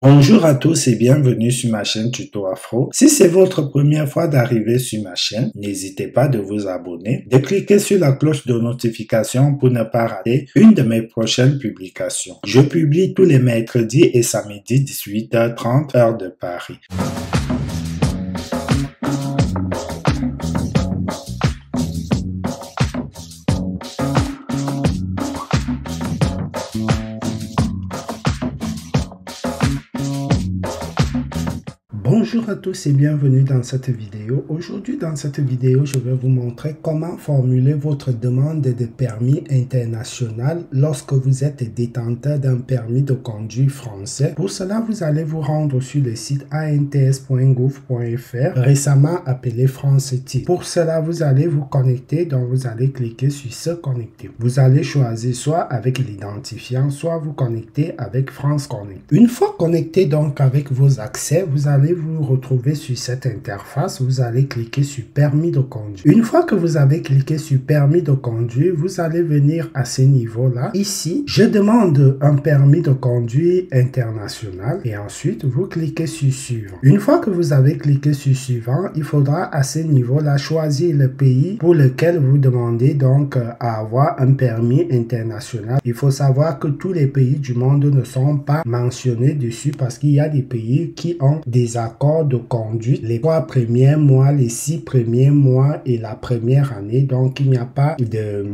Bonjour à tous et bienvenue sur ma chaîne Tuto Afro. Si c'est votre première fois d'arriver sur ma chaîne, n'hésitez pas de vous abonner, de cliquer sur la cloche de notification pour ne pas rater une de mes prochaines publications. Je publie tous les mercredis et samedis 18h30 heure de Paris. Bonjour à tous et bienvenue dans cette vidéo. Aujourd'hui dans cette vidéo, je vais vous montrer comment formuler votre demande de permis international lorsque vous êtes détenteur d'un permis de conduire français. Pour cela, vous allez vous rendre sur le site ants.gouv.fr, récemment appelé France-TIC. Pour cela, vous allez vous connecter, donc vous allez cliquer sur se connecter. Vous allez choisir soit avec l'identifiant, soit vous connecter avec France Connect. Une fois connecté donc avec vos accès, vous allez vous retrouver sur cette interface, vous allez cliquer sur permis de conduire. Une fois que vous avez cliqué sur permis de conduire, vous allez venir à ce niveau-là. Ici, je demande un permis de conduire international et ensuite vous cliquez sur suivant. Une fois que vous avez cliqué sur suivant, il faudra à ce niveau-là choisir le pays pour lequel vous demandez donc à avoir un permis international. Il faut savoir que tous les pays du monde ne sont pas mentionnés dessus parce qu'il y a des pays qui ont des accords de conduite les 3 premiers mois, les 6 premiers mois et la première année. Donc, il n'y a pas de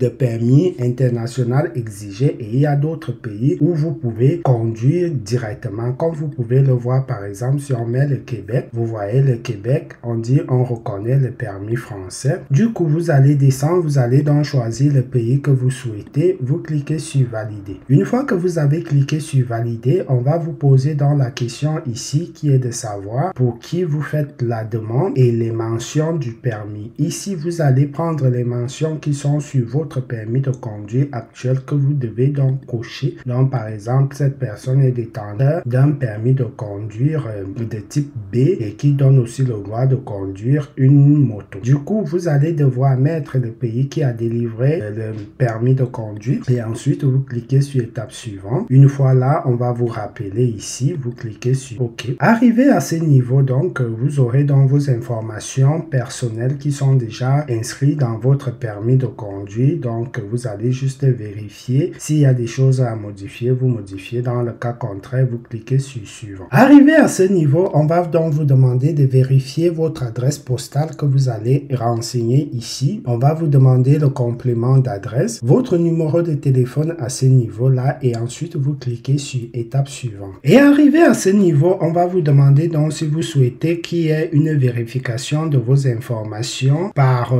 permis international exigé et il y a d'autres pays où vous pouvez conduire directement. Comme vous pouvez le voir, par exemple, si on met le Québec, vous voyez le Québec, on dit on reconnaît le permis français. Du coup, vous allez descendre, vous allez donc choisir le pays que vous souhaitez, vous cliquez sur valider. Une fois que vous avez cliqué sur valider, on va vous poser dans la question ici qui est de savoir pour qui vous faites la demande et les mentions du permis. Ici, vous allez prendre les mentions qui sont sur votre permis de conduire actuel que vous devez donc cocher. Donc, par exemple, cette personne est détenteur d'un permis de conduire de type B et qui donne aussi le droit de conduire une moto. Du coup, vous allez devoir mettre le pays qui a délivré le permis de conduire et ensuite vous cliquez sur étape suivante. Une fois là, on va vous rappeler ici, vous cliquez sur OK. Arrivé à ce niveau, donc, vous aurez dans vos informations personnelles qui sont déjà inscrites dans votre permis de conduire. Donc, vous allez juste vérifier s'il y a des choses à modifier, vous modifiez. Dans le cas contraire, vous cliquez sur suivant. Arrivé à ce niveau, on va donc vous demander de vérifier votre adresse postale que vous allez renseigner ici. On va vous demander le complément d'adresse, votre numéro de téléphone à ce niveau-là et ensuite vous cliquez sur étape suivante. Et arrivé à ce niveau, on va vous demander donc si vous souhaitez qu'il y ait une vérification de vos informations par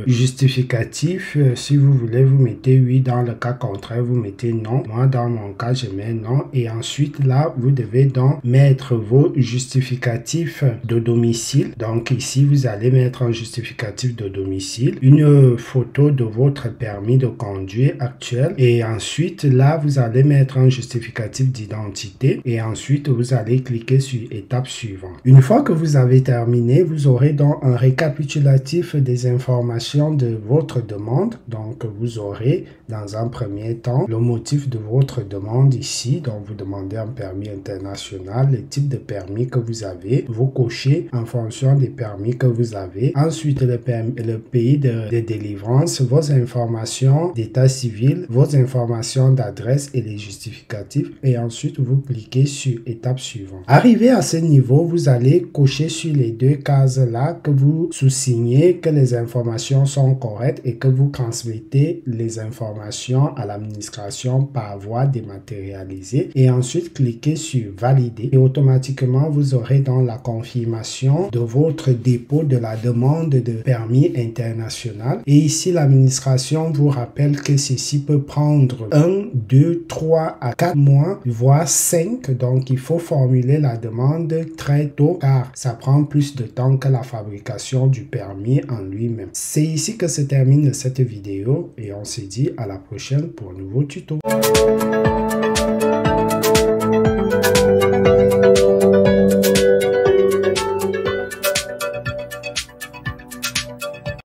justificatif. Si vous voulez, vous mettez oui. Dans le cas contraire, vous mettez non. Moi, dans mon cas, je mets non. Et ensuite, là, vous devez donc mettre vos justificatifs de domicile. Donc ici, vous allez mettre un justificatif de domicile, une photo de votre permis de conduire actuel. Et ensuite, là, vous allez mettre un justificatif d'identité. Et ensuite, vous allez cliquer sur étape suivante. Une fois que vous avez terminé, vous aurez donc un récapitulatif des informations de votre demande. Donc, vous aurez dans un premier temps le motif de votre demande ici. Donc, vous demandez un permis international, le type de permis que vous avez. Vous cochez en fonction des permis que vous avez. Ensuite, le pays de délivrance, vos informations d'état civil, vos informations d'adresse et les justificatifs. Et ensuite, vous cliquez sur étape suivante. Arrivé à ce niveau, vous allez cocher sur les deux cases là que vous sous-signez que les informations sont correctes et que vous transmettez les informations à l'administration par voie dématérialisée et ensuite cliquez sur valider et automatiquement vous aurez dans la confirmation de votre dépôt de la demande de permis international et ici l'administration vous rappelle que ceci peut prendre 1, 2, 3 à 4 mois voire 5. Donc il faut formuler la demande très tôt car ça prend plus de temps que la fabrication du permis en lui-même. C'est ici que se termine cette vidéo et on se dit à la prochaine pour un nouveau tuto.